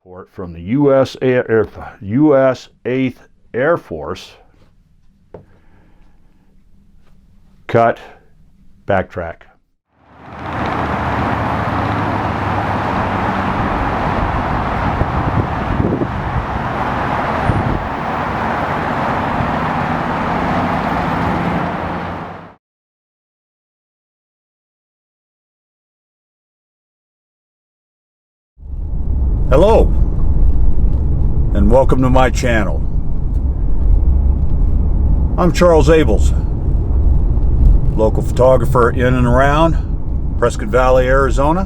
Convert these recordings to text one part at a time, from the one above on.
report from the U.S. 8th Air Force. Cut, backtrack. Hello, and welcome to my channel. I'm Charles Abels, local photographer in and around Prescott Valley, Arizona.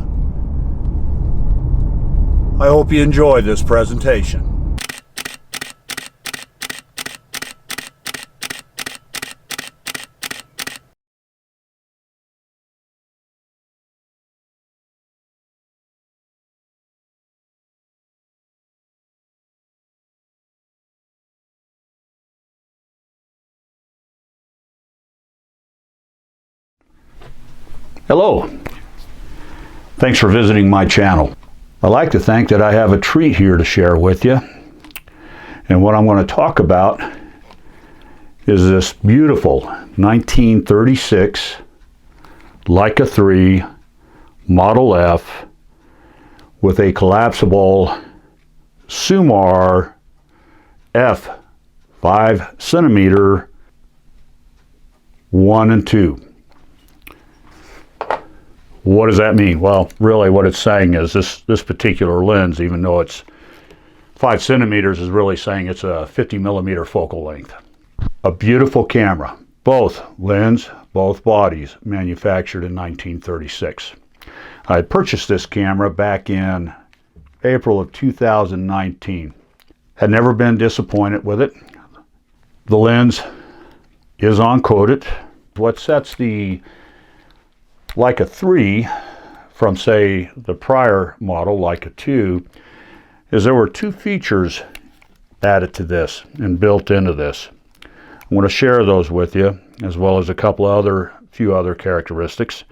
I hope you enjoy this presentation. Hello. Thanks for visiting my channel. I'd like to think that I have a treat here to share with you. And what I'm going to talk about is this beautiful 1936 Leica III Model F with a collapsible Summar F 5cm 1 and 2. What does that mean? Well, really what it's saying is this particular lens, even though it's 5 centimeters, is really saying it's a 50mm focal length. A beautiful camera. Both lens, both bodies, manufactured in 1936. I purchased this camera back in April of 2019. Had never been disappointed with it. The lens is uncoated. What sets the Leica 3 from, say, the prior model, Leica 2, is there were two features added to this and built into this. I want to share those with you, as well as a couple of few other characteristics.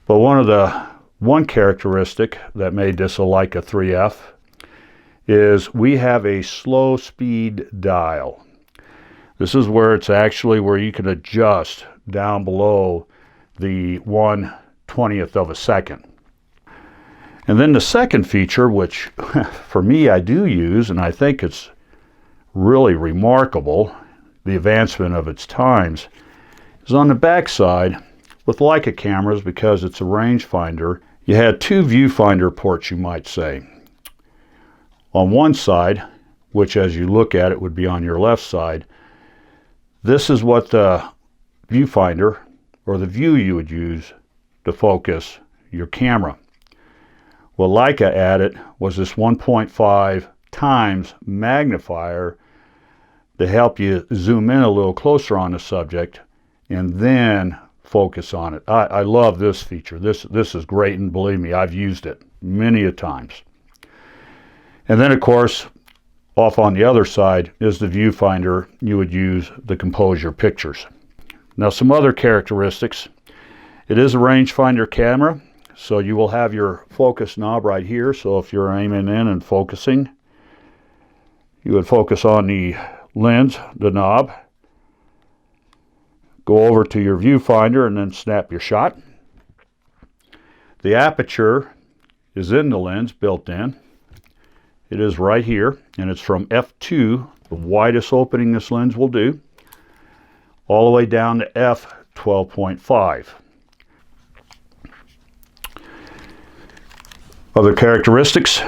But one characteristic that made this a Leica 3F is we have a slow speed dial. This is where it's actually where you can adjust down below the 1/20th of a second. And then the second feature, which for me I do use, and I think it's really remarkable, the advancement of its times, is on the back side with Leica cameras, because it's a rangefinder. You had two viewfinder ports, you might say. On one side, which as you look at it would be on your left side, this is what the viewfinder, or the view you would use to focus your camera. What Leica added was this 1.5 times magnifier to help you zoom in a little closer on the subject and then focus on it. I love this feature. This is great, and believe me, I've used it many a times. And then of course, off on the other side is the viewfinder you would use to compose your pictures. Now, some other characteristics. It is a rangefinder camera, so you will have your focus knob right here. So if you're aiming in and focusing, you would focus on the lens, the knob, go over to your viewfinder and then snap your shot. The aperture is in the lens, built in. It is right here, and it's from f2, the widest opening this lens will do, all the way down to f12.5. Other characteristics,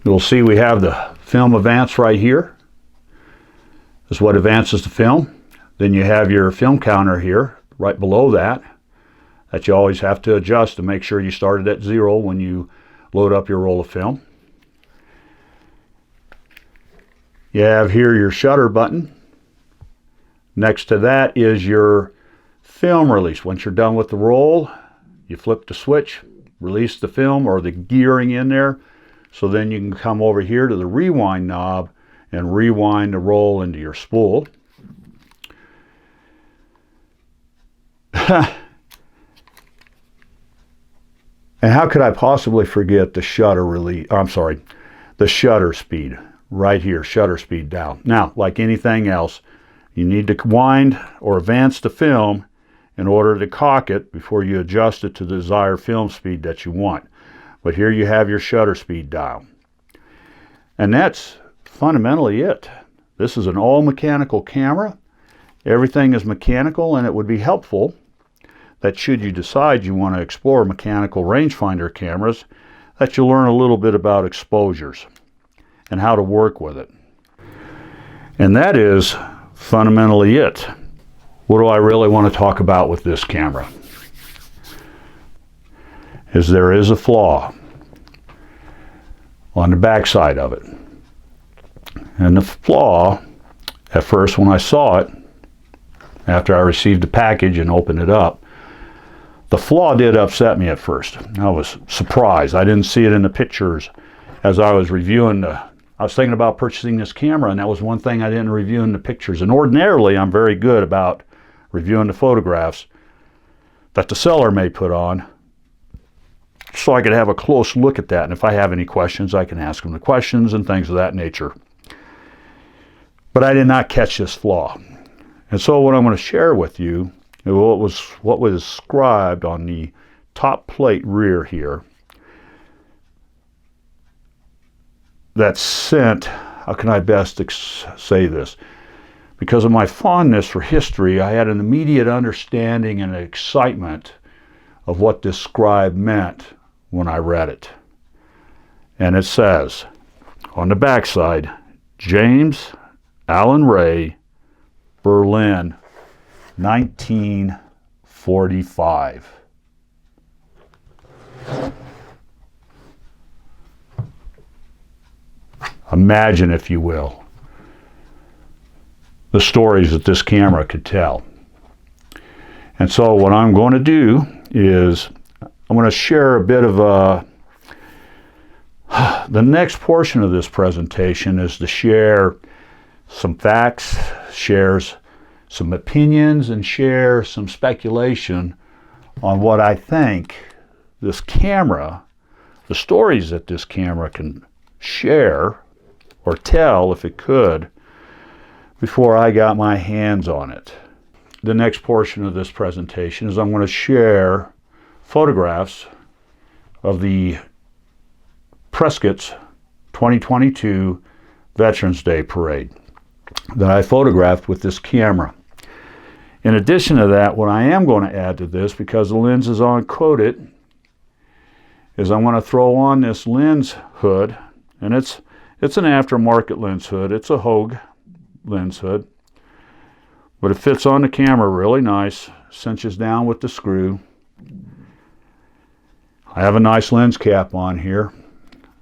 you'll see we have the film advance right here. This is what advances the film. Then you have your film counter here, right below that you always have to adjust to make sure you started at 0 when you load up your roll of film. You have here your shutter button. Next to that is your film release. Once you're done with the roll, you flip the switch, release the film or the gearing in there. So then you can come over here to the rewind knob and rewind the roll into your spool. And how could I possibly forget the shutter release? I'm sorry, the shutter speed right here, shutter speed down. Now, like anything else, you need to wind or advance the film in order to cock it before you adjust it to the desired film speed that you want. But here you have your shutter speed dial. And that's fundamentally it. This is an all mechanical camera. Everything is mechanical, and it would be helpful that should you decide you want to explore mechanical rangefinder cameras, that you learn a little bit about exposures and how to work with it. And that is fundamentally it. What do I really want to talk about with this camera? Is there is a flaw on the back side of it. And the flaw, at first when I saw it, after I received the package and opened it up, the flaw did upset me at first. I was surprised. I didn't see it in the pictures as I was reviewing I was thinking about purchasing this camera, and that was one thing I didn't review in the pictures. And ordinarily, I'm very good about reviewing the photographs that the seller may put on, so I could have a close look at that. And if I have any questions, I can ask them the questions and things of that nature. But I did not catch this flaw. And so what I'm going to share with you is what was scribed on the top plate rear here. That sent, how can I best say this? Because of my fondness for history, I had an immediate understanding and excitement of what this scribe meant when I read it. And it says, on the backside, James Allen Ray, Berlin, 1945. Imagine, if you will, the stories that this camera could tell. And so what I'm going to do is I'm going to share a bit of the next portion of this presentation is to share some facts, shares some opinions, and share some speculation on what I think this camera, the stories that this camera can share or tell if it could, before I got my hands on it. The next portion of this presentation is I'm going to share photographs of the Prescott's 2022 Veterans Day Parade that I photographed with this camera. In addition to that, what I am going to add to this, because the lens is uncoated, is I'm going to throw on this lens hood, and it's an aftermarket lens hood. It's a Hogue lens hood, but it fits on the camera really nice, cinches down with the screw. I have a nice lens cap on here.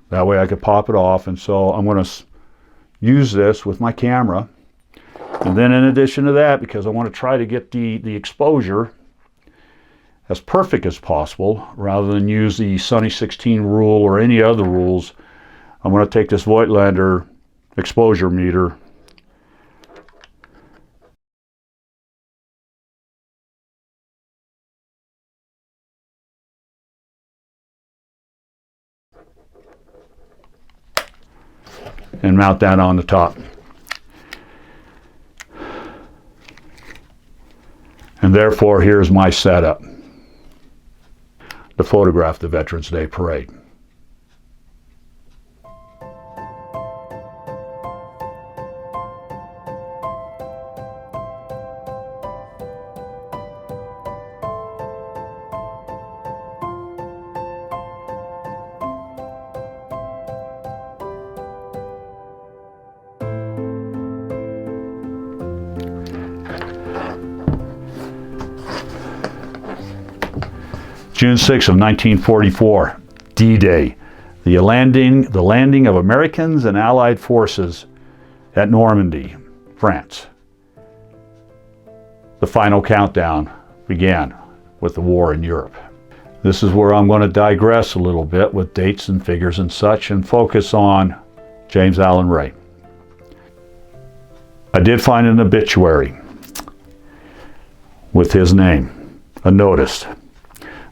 That way I could pop it off, and so I'm going to use this with my camera. And then in addition to that, because I want to try to get the exposure as perfect as possible, rather than use the Sunny 16 rule or any other rules, I'm going to take this Voigtlander exposure meter and mount that on the top. And therefore, here's my setup to photograph the Veterans Day Parade. June 6th of 1944, D-Day, the landing of Americans and Allied forces at Normandy, France. The final countdown began with the war in Europe. This is where I'm going to digress a little bit with dates and figures and such, and focus on James Allen Ray. I did find an obituary with his name, a notice.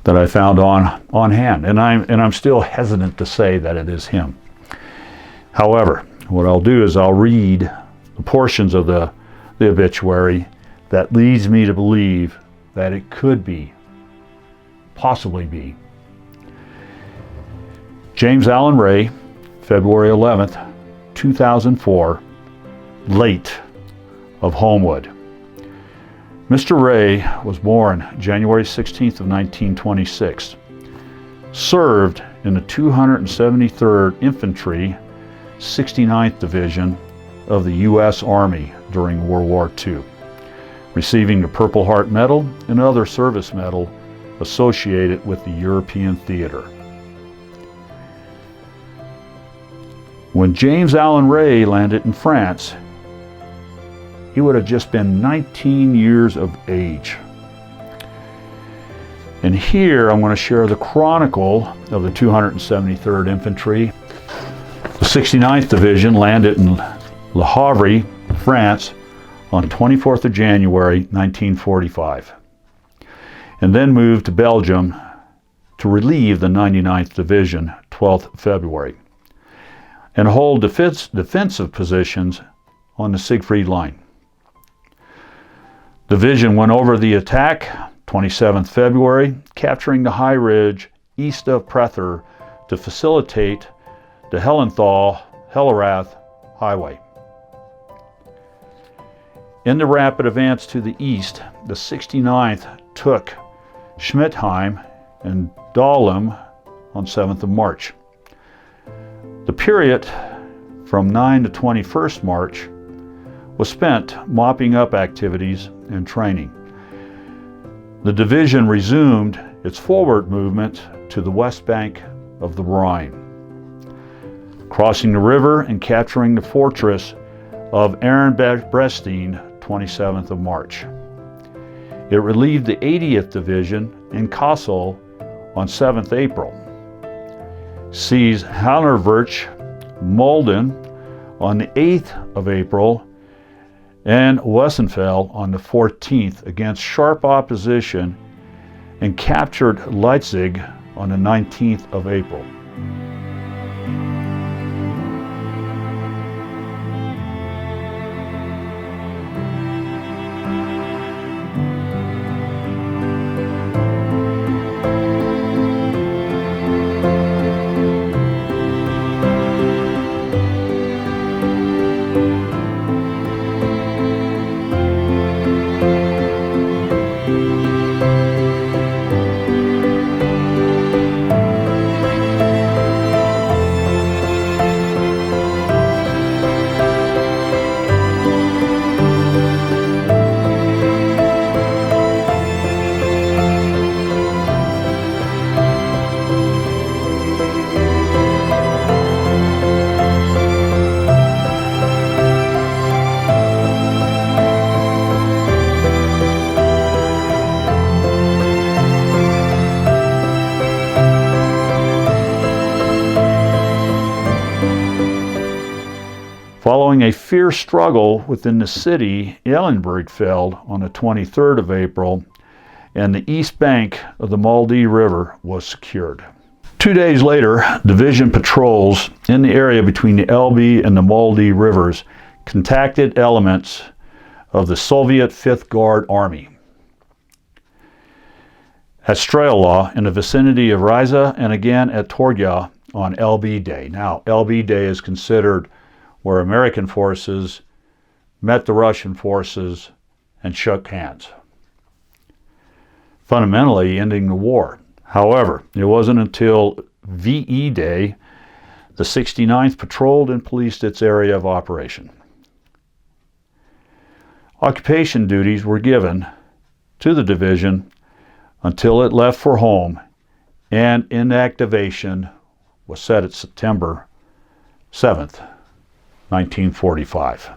that I found on hand, and I'm still hesitant to say that it is him. However, what I'll do is I'll read the portions of the obituary that leads me to believe that it could be, possibly be. James Allen Ray, February 11th, 2004, late, of Homewood. Mr. Ray was born January 16th of 1926, served in the 273rd Infantry, 69th Division of the U.S. Army during World War II, receiving the Purple Heart Medal and other service medal associated with the European theater. When James Allen Ray landed in France, he would have just been 19 years of age. And here I'm going to share the chronicle of the 273rd Infantry. The 69th Division landed in Le Havre, France, on 24th of January 1945, and then moved to Belgium to relieve the 99th Division 12th February, and hold defensive positions on the Siegfried Line. Division went over the attack 27th February, capturing the high ridge east of Prether to facilitate the Hellenthal-Hellerath Highway. In the rapid advance to the east, the 69th took Schmidtheim and Dahlem on 7th of March. The period from 9 to 21st March was spent mopping up activities and training. The division resumed its forward movement to the west bank of the Rhine, crossing the river and capturing the fortress of Ehrenbreitstein 27th of March. It relieved the 80th Division in Kassel on 7th April, seized Halnerwirch, Mulden on the 8th of April, and Wessenfeld on the 14th against sharp opposition, and captured Leipzig on the 19th of April. Following a fierce struggle within the city, Ellenberg fell on the 23rd of April, and the east bank of the Mulde River was secured. 2 days later, division patrols in the area between the Elbe and the Mulde Rivers contacted elements of the Soviet 5th Guard Army at Strela in the vicinity of Riza, and again at Torgau on LB Day. Now, LB Day is considered where American forces met the Russian forces and shook hands, fundamentally ending the war. However, it wasn't until VE Day the 69th patrolled and policed its area of operation. Occupation duties were given to the division until it left for home, and inactivation was set at September 7th, 1945.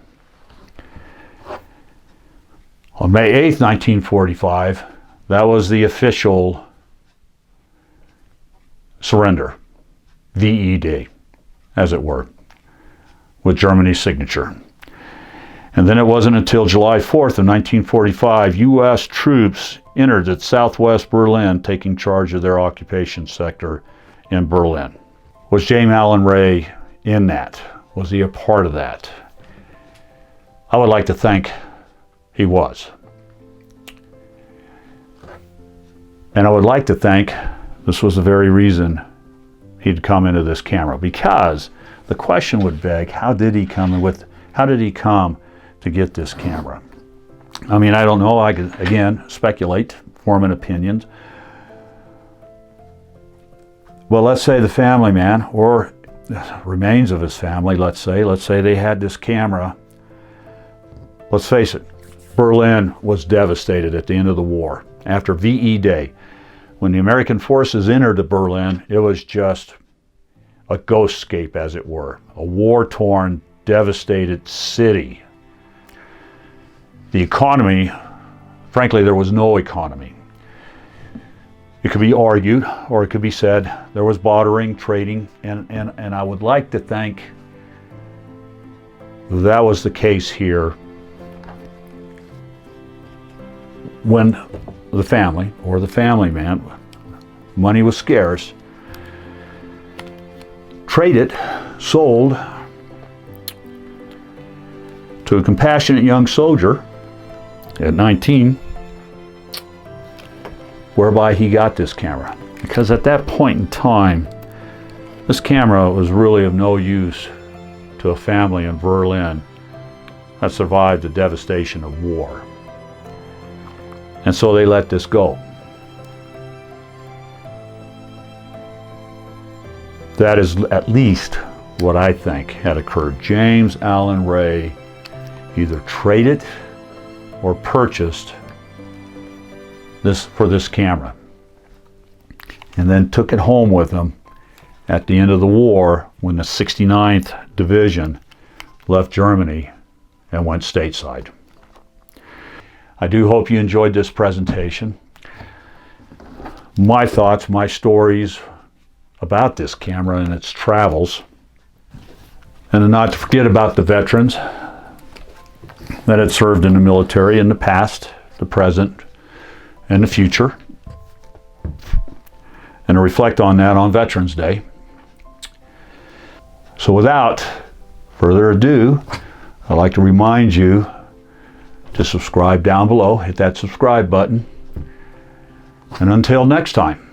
On May 8th, 1945, that was the official surrender, VE Day, as it were, with Germany's signature. And then it wasn't until July 4th of 1945, U.S. troops entered at southwest Berlin, taking charge of their occupation sector in Berlin. Was James Allen Ray in that? Was he a part of that? I would like to think he was. And I would like to think this was the very reason he'd come into this camera, because the question would beg, how did he come to get this camera? I mean, I don't know. I could, again, speculate, form an opinion. Well, let's say the family man, or remains of his family, let's say they had this camera. Let's face it, Berlin was devastated at the end of the war. After VE Day, when the American forces entered Berlin, it was just a ghostscape, as it were, a war-torn, devastated city. The economy, frankly, there was no economy. It could be argued, or it could be said, there was bartering, trading, and I would like to think that was the case here when the family, or the family man, money was scarce, traded, sold to a compassionate young soldier at 19, whereby he got this camera. Because at that point in time, this camera was really of no use to a family in Berlin that survived the devastation of war. And so they let this go. That is at least what I think had occurred. James Allen Ray either traded or purchased this camera, and then took it home with him at the end of the war when the 69th Division left Germany and went stateside. I do hope you enjoyed this presentation. My thoughts, my stories about this camera and its travels, and not to forget about the veterans that had served in the military in the past, the present, and the future, and to reflect on that on Veterans Day. So without further ado, I'd like to remind you to subscribe down below, hit that subscribe button, and until next time.